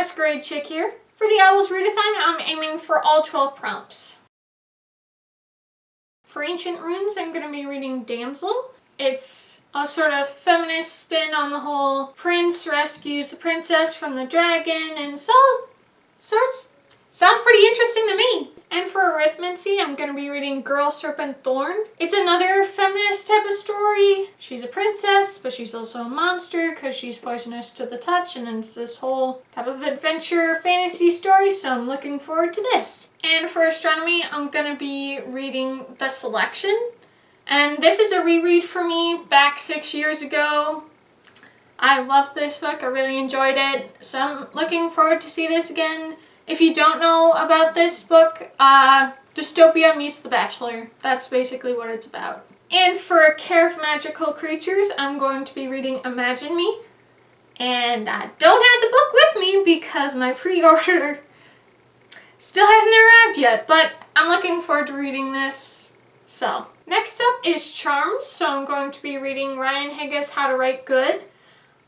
Masquerade Chick here. For the O.W.L.s readathon, I'm aiming for all 12 prompts. For Ancient Runes, I'm going to be reading Damsel. It's a sort of feminist spin on the whole prince rescues the princess from the dragon, and sounds pretty interesting to me. And for Arithmancy, I'm going to be reading Girl Serpent Thorn. It's another feminist type of story. She's a princess, but she's also a monster because she's poisonous to the touch, and it's this whole type of adventure fantasy story, so I'm looking forward to this. And for Astronomy, I'm going to be reading The Selection. And this is a reread for me back 6 years ago. I loved this book. I really enjoyed it. So I'm looking forward to see this again. If you don't know about this book, Dystopia meets The Bachelor. That's basically what it's about. And for Care of Magical Creatures, I'm going to be reading Imagine Me. And I don't have the book with me because my pre-order still hasn't arrived yet, but I'm looking forward to reading this. So, next up is Charms, so I'm going to be reading Ryan Higa's How to Write Good.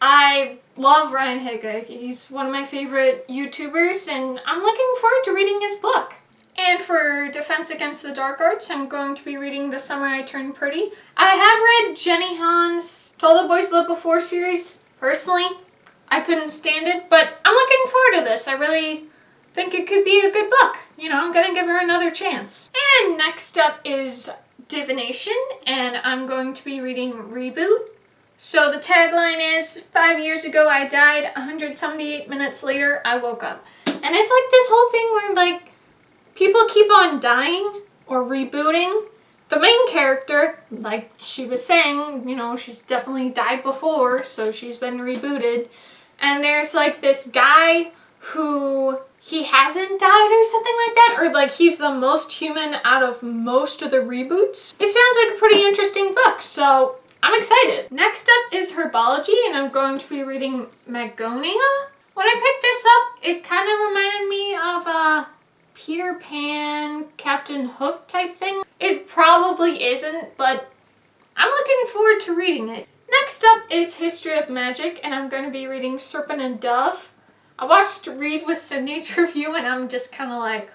I love Ryan Higa. He's one of my favorite YouTubers, and I'm looking forward to reading his book. And for Defense Against the Dark Arts, I'm going to be reading The Summer I Turned Pretty. I have read Jenny Han's To All the Boys Loved Before series. Personally, I couldn't stand it, but I'm looking forward to this. I really think it could be a good book. You know, I'm gonna give her another chance. And next up is Divination, and I'm going to be reading Reboot. So the tagline is, 5 years ago I died, 178 minutes later I woke up. And it's like this whole thing where like people keep on dying or rebooting. The main character, like she was saying, you know, she's definitely died before, so she's been rebooted. And there's like this guy who he hasn't died or something like that, or like he's the most human out of most of the reboots. It sounds like a pretty interesting book, so I'm excited. Next up is Herbology, and I'm going to be reading Magonia. When I picked this up, it kind of reminded me of a Peter Pan, Captain Hook type thing. It probably isn't, but I'm looking forward to reading it. Next up is History of Magic, and I'm going to be reading Serpent and Dove. I watched Read with Cindy's review, and I'm just kind of like,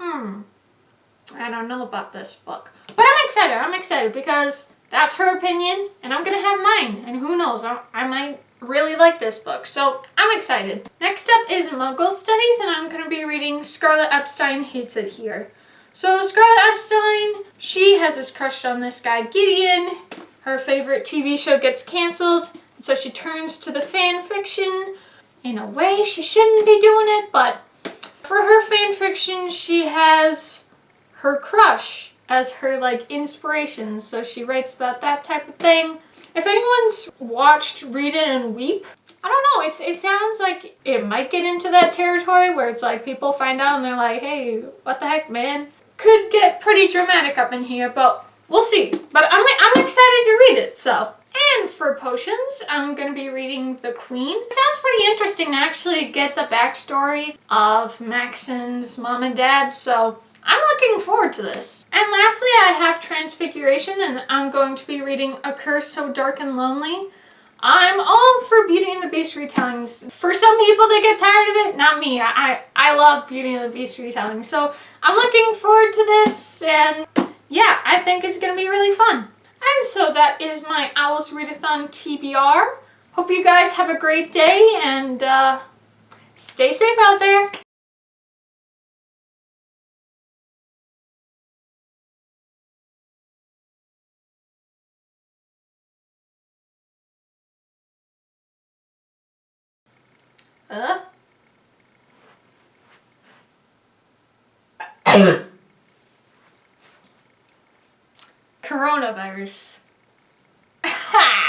I don't know about this book. But I'm excited because that's her opinion, and I'm gonna have mine, and who knows, I might really like this book, so I'm excited. Next up is Muggle Studies, and I'm gonna be reading Scarlett Up Stein Hates It Here. So Scarlett Up Stein, she has this crush on this guy Gideon. Her favorite TV show gets canceled, so she turns to the fan fiction. In a way, she shouldn't be doing it, but for her fan fiction, she has her crush as her like inspiration, so she writes about that type of thing. If anyone's watched Read It and Weep, I don't know, it sounds like it might get into that territory where it's like people find out and they're like, hey, what the heck, man? Could get pretty dramatic up in here, but we'll see. But I'm excited to read it, so. And for Potions, I'm going to be reading The Queen. It sounds pretty interesting to actually get the backstory of Maxon's mom and dad, so I'm looking forward to this. And lastly, I have Transfiguration, and I'm going to be reading A Curse So Dark and Lonely. I'm all for Beauty and the Beast retellings. For some people that get tired of it, not me. I love Beauty and the Beast retellings, so I'm looking forward to this, and yeah, I think it's going to be really fun. And so that is my O.W.L.s Readathon TBR. Hope you guys have a great day, and stay safe out there. Coronavirus.